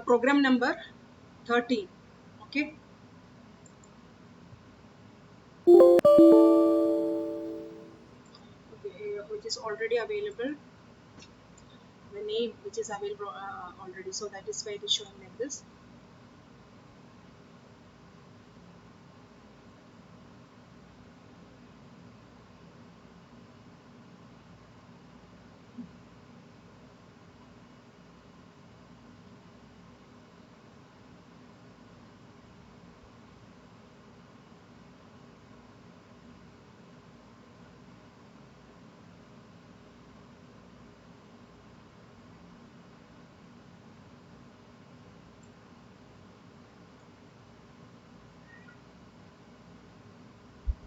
program number 13. Okay, okay, which is already available, the name which is available already, so that is why it is showing like this.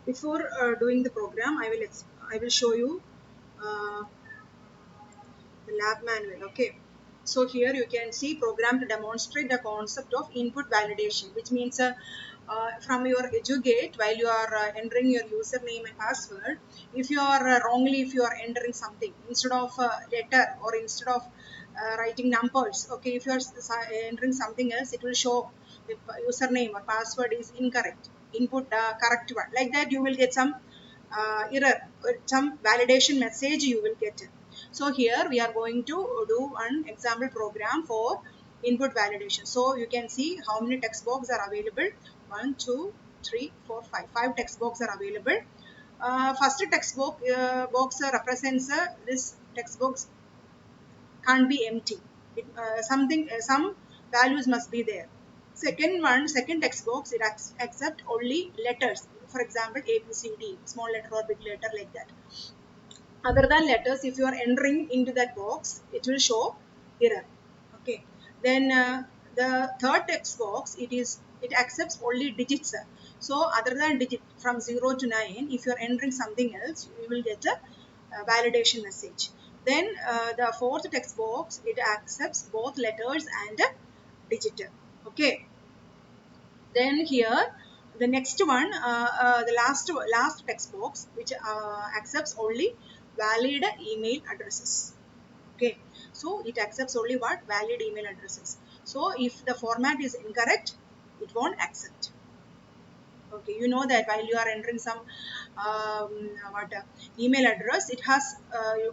Before doing the program, I will show you uh, the lab manual. Okay, so here you can see program to demonstrate the concept of input validation, which means from your educate, while you are entering your username and password, if you are wrongly, if you are entering something instead of letter, or instead of writing numbers, okay, if you are entering something else, it will show the username or password is incorrect, input correct one, like that you will get some error, some validation message you will get. So here we are going to do an example program for input validation. So you can see how many text boxes are available. 1, 2, 3, 4, 5. 5 text boxes are available. First text box represents this text box can't be empty. Some values must be there. Second text box, it accept only letters. For example, A, B, C, D, small letter or big letter, like that. Other than letters, if you are entering into that box, it will show error. Okay, then the third text box, it accepts only digits. So other than digit from 0 to 9, if you are entering something else, you will get a validation message. Then the fourth text box, it accepts both letters and digit. Okay, then here the next one, the last text box, which accepts only valid email addresses. Okay, so it accepts only what? Valid email addresses. So if the format is incorrect, it won't accept. Okay, you know that while you are entering some um, what email address, it has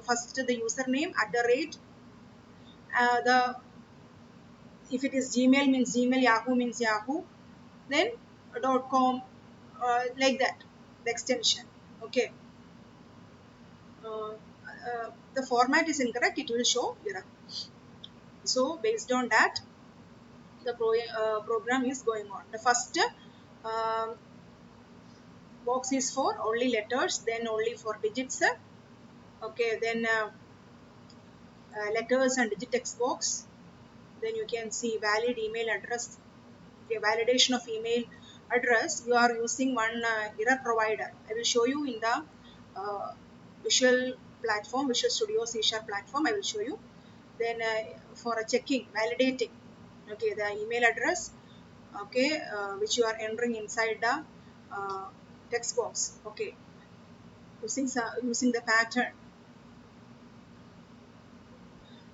first the username at the rate, the if it is Gmail means Gmail, Yahoo means Yahoo, then .com, like that, the extension. Okay, the format is incorrect, it will show error. So based on that, the program is going on. The first um box is for only letters, then only for digits. Okay, then letters and digit text box. Then you can see valid email address. Okay, validation of email address. You are using one error provider. I will show you in the Visual platform, Visual Studio C# platform. I will show you. Then for a checking, validating. Okay, the email address. Okay, which you are entering inside the uh, text box. Okay, using the pattern.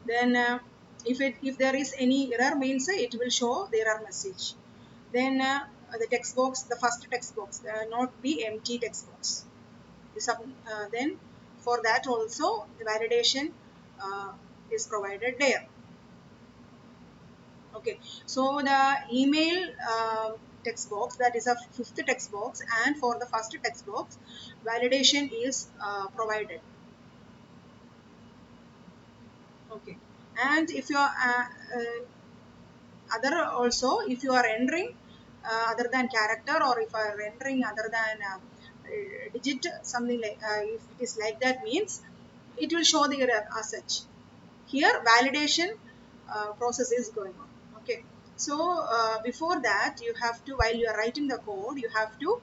Then if there is any error, means it will show the error message. Then the text box, the first text box, not the empty text box. Then for that also the validation uh, is provided there. Okay, so the email text box, that is a fifth text box, and for the first text box, validation is provided. Okay, and if you are other also, if you are entering other than character, or if you are entering other than digit, something like if it is like that, means it will show the error as such. Here validation process is going on. Okay, so before that, you have to, while you are writing the code, you have to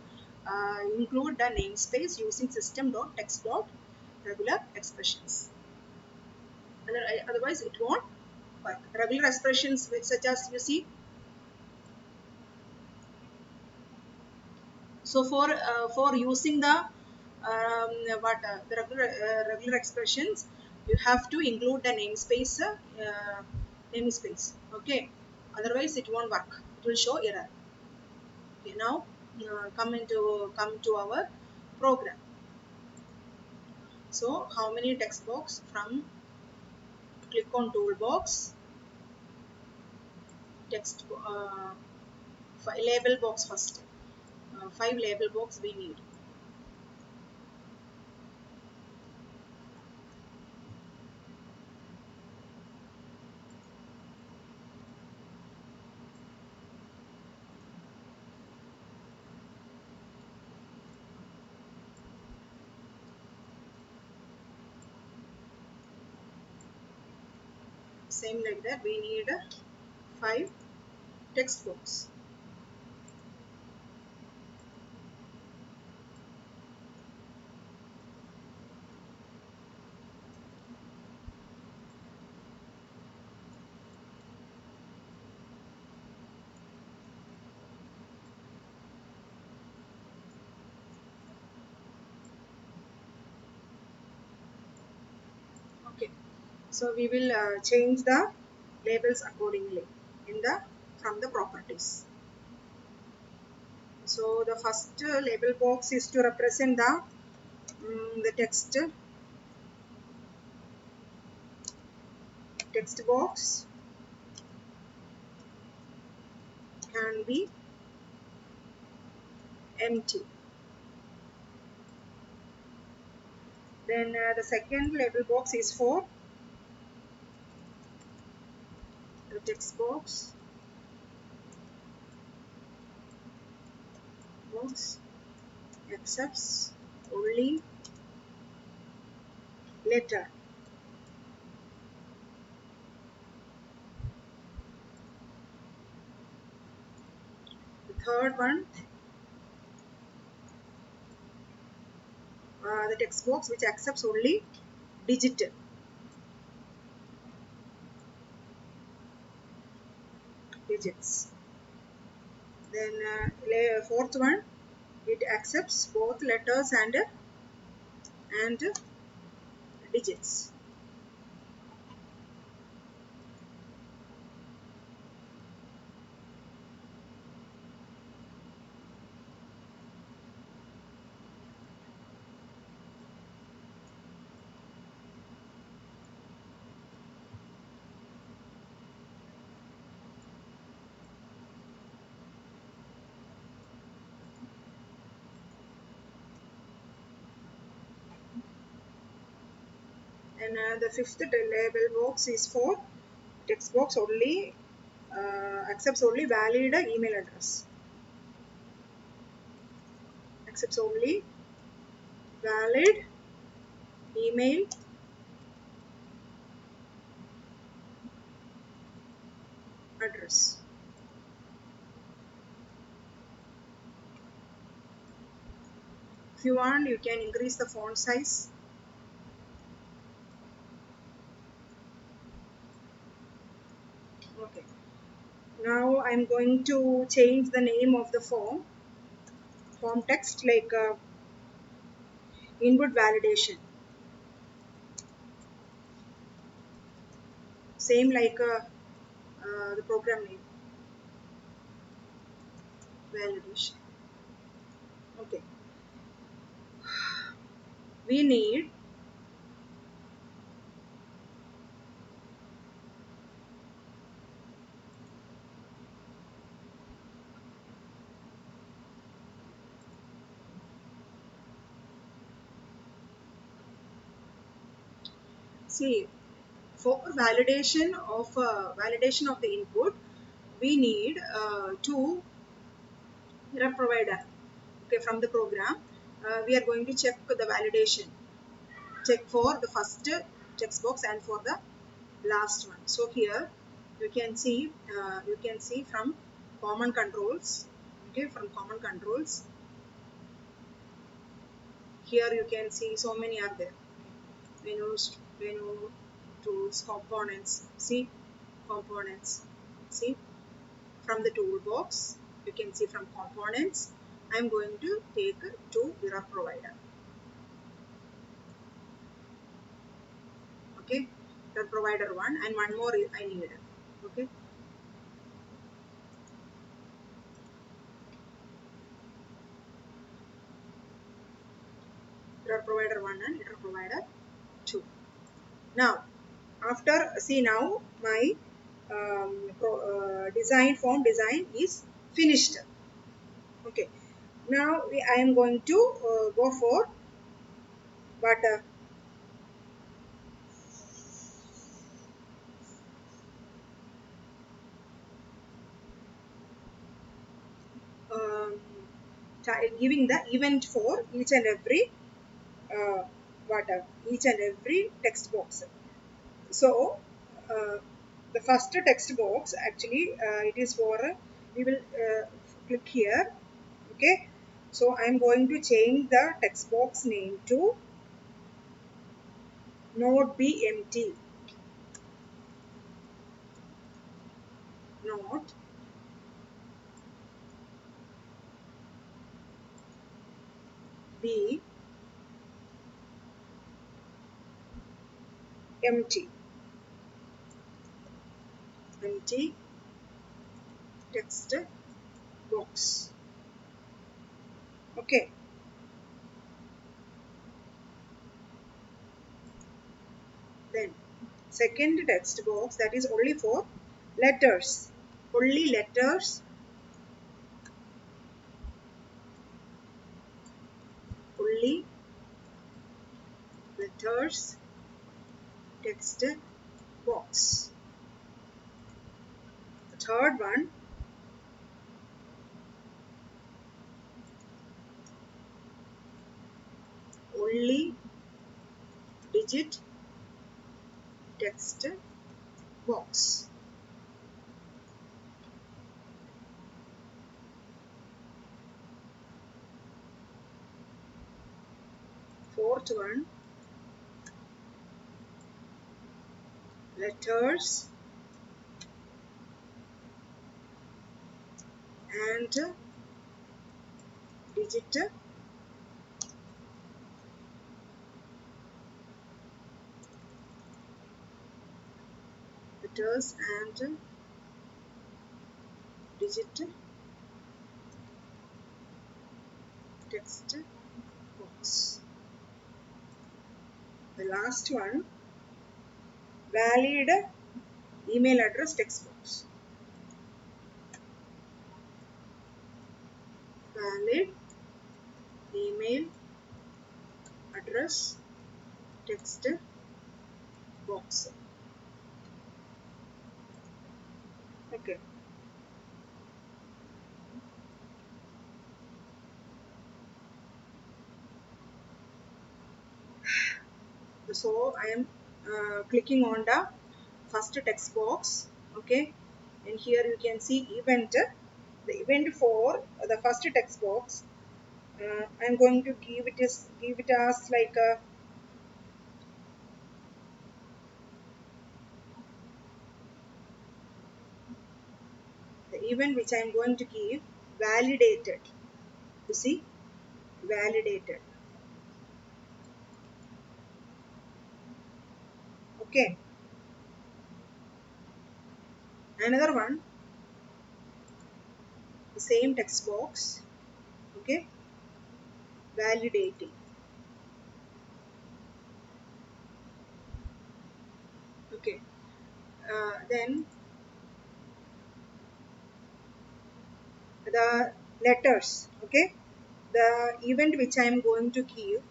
include the namespace using system.text.regular expressions. Otherwise it won't work. Regular expressions, which such as you see. So for using the regular expressions, you have to include the namespace. Okay, otherwise it won't work, it will show error. Okay, now come to our program. So how many text box? From click on toolbox, text label box first. 5 label box we need. Same like that, we need 5 text box. Okay, so we will change the labels accordingly in the from the properties. So the first label box is to represent the text box can be empty. Then the second label box is for the text box accepts only letter. The third one, the text box which accepts only digit. Digits. Then fourth one, it accepts both letters and digits. And the fifth label box is for text box only accepts only valid email address. Accepts only valid email address. If you want, you can increase the font size. Okay. Now I'm going to change the name of the form text like input validation. Same like the program name validation. Okay. We need see for validation of the input we need two error provider. Okay, from the program we are going to check the validation, check for the first text box and for the last one. So here you can see from common controls. Okay, from common controls here you can see so many are there. Menu tools, components. See components. See from the toolbox you can see from components I'm going to take to error provider. Okay, error provider one and one more I need. Okay, header provider 1 and header provider 2. Now after, see, now my form design is finished. Okay, now I am going to go for what um, giving the event for each and every uh, each and every text box. So the first text box actually it is for we will click here. Okay, so I am going to change the text box name to node be empty, node be empty, empty text box. Okay, then second text box, that is only for letters, only letters, only letters text box. The third one, only digit text box. Fourth one, letters and digit letters and digit text box. The last one, valid email address text box. Valid email address text box. Okay. So I am clicking on the first text box. Okay, and here you can see event. The event for the first text box, I am going to give it as like a the event which I am going to give validated. You see, validated. Okay, another one, the same text box. Okay, validating. Okay, then the letters. Okay, the event which I am going to give,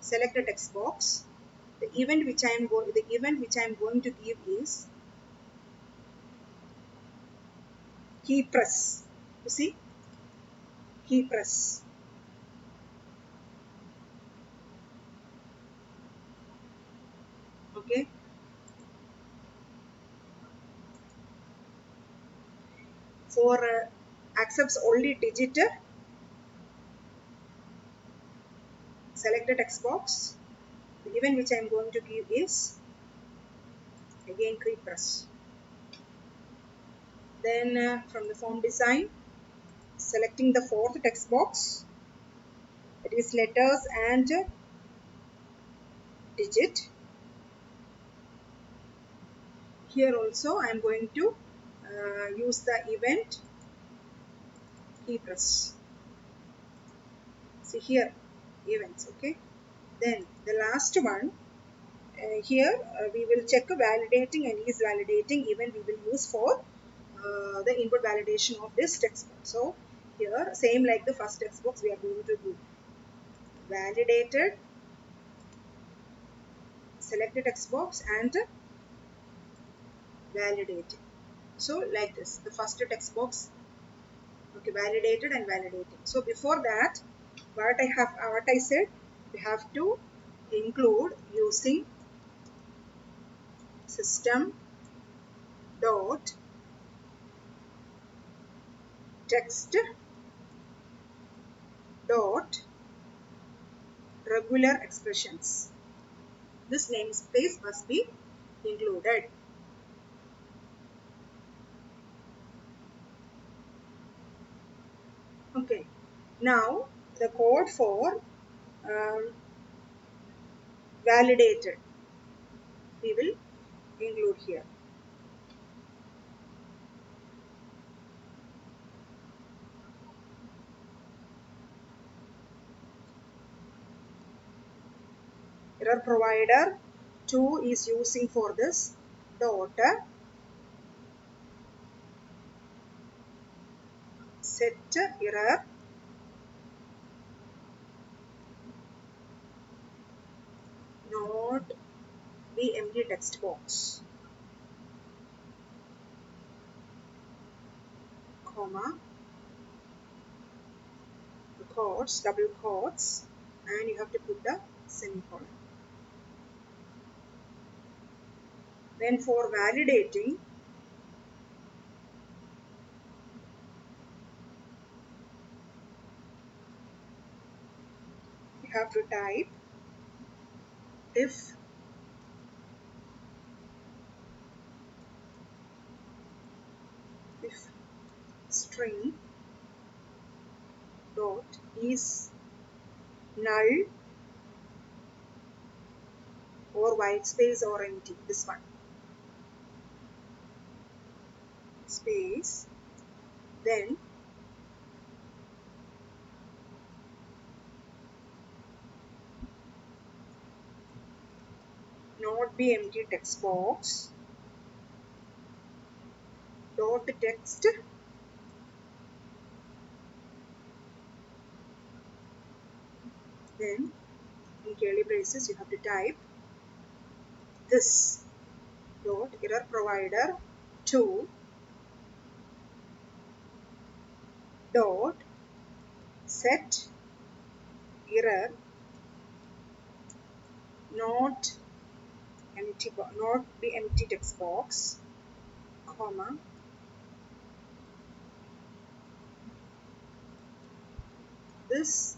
select a text box. The event which I am going to give is key press. You see, key press. Okay, for accepts only digit, select a text box. The event which I am going to give is again key press. Then from the form design, selecting the fourth text box, that is letters and digit. Here also I am going to use the event key press. See here, events. Okay, Then the last one, here we will check validating and is validating even we will use for the input validation of this text box. So here same like the first text box we are going to do validated, select the text box and validating. So like this, the first text box, okay, validated and validating. So before that, what I said, we have to include using system dot text dot regular expressions. This namespace must be included. Okay, now the code for um, validated we will include here. Error provider 2 is using for this dot set error not be empty text box, comma, the quotes, double quotes, and you have to put the semicolon. Then for validating, you have to type if string dot is null or white space or empty, this one, space, then not be empty text box dot text then in curly braces you have to type this dot error provider 2 dot set error not not be empty text box, comma, this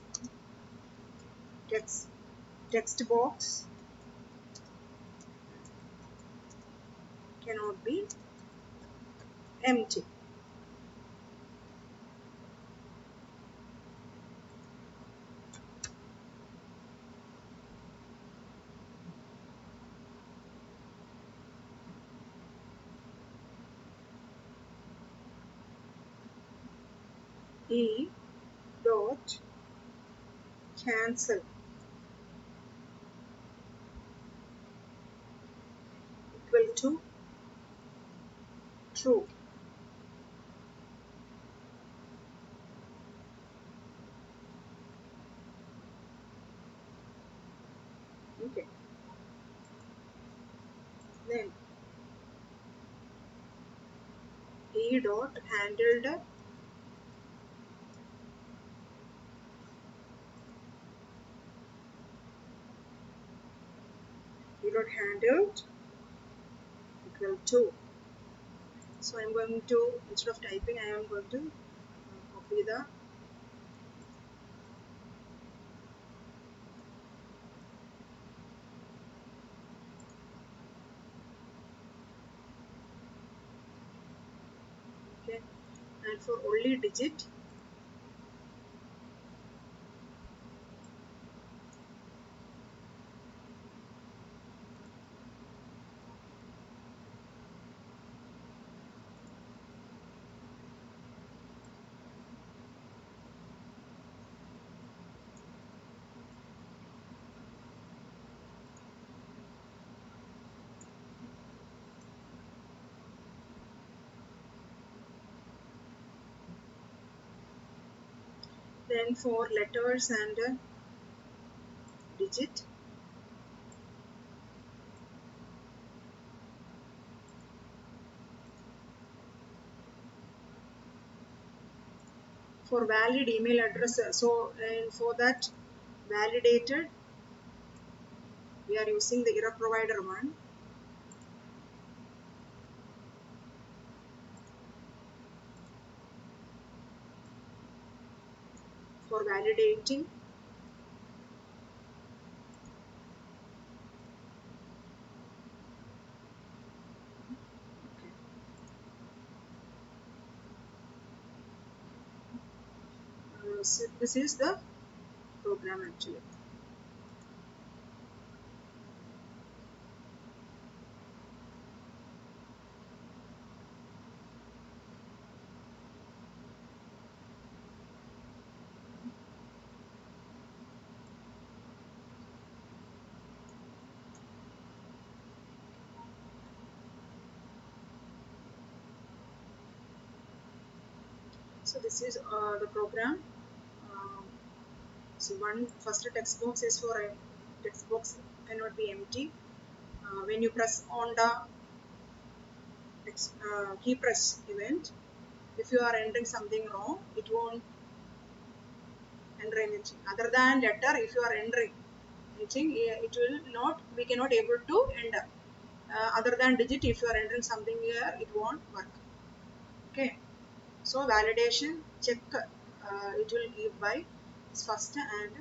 text box cannot be empty. E dot cancel equal to true. Okay, then E dot handled E dot handled equal to. So I am going to, instead of typing, I am going to copy the okay, and for only digit Then for letters and digit, for valid email address, so and for that validated we are using the error provider one. For validating, okay. So this is the program actually. So this is the program. Um, so one first text box is for a text box cannot be empty. When you press on the key press event, if you are entering something wrong, it won't enter anything. Other than letter, if you are entering anything, it will not. We cannot able to enter. Other than digit, if you are entering something here, it won't work. Okay. So validation check, it will give by first and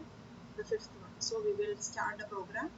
the fifth one. So we will start the program.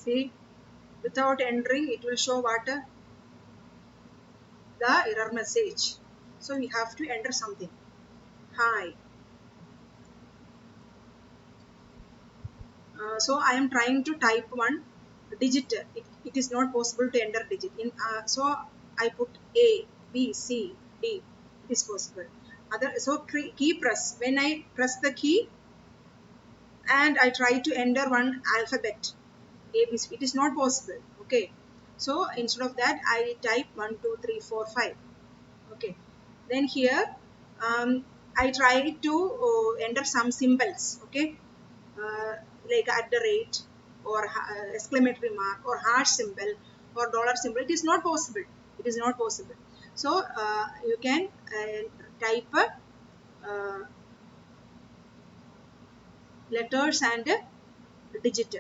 See, without entering, it will show what the error message. So we have to enter something. Hi. So I am trying to type one digit. It is not possible to enter digit. So I put A, B, C, D. It is possible. So key press. When I press the key and I try to enter one alphabet, A, B, C, it is not possible. Okay. So instead of that, I type 1, 2, 3, 4, 5. Okay. Then here, I try to enter some symbols. Okay. Like at the rate or exclamatory mark or hash symbol or dollar symbol. It is not possible. It is not possible. So you can type letters and digit.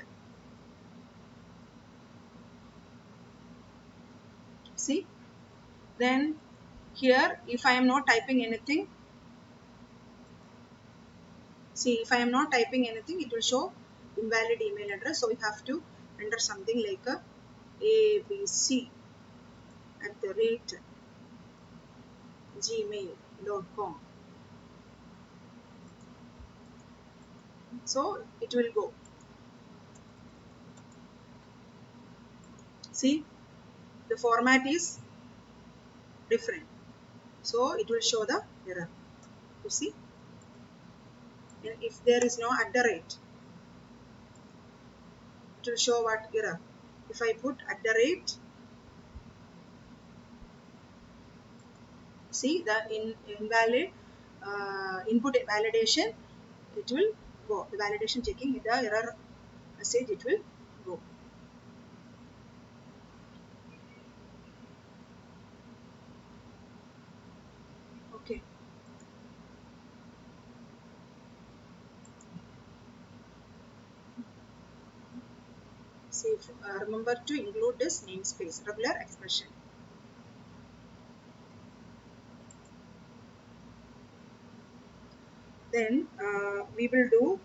See, then here if I am not typing anything, see if I am not typing anything, it will show invalid email address. So we have to enter something like ABC at the rate gmail.com. So it will go. See, the format is different. So it will show the error. You see, and if there is no at the rate, it will show what error. If I put at the rate, see the invalid input validation, it will go. The validation checking the error message, it will go. Okay. See, remember to include this namespace, regular expression. Then we will do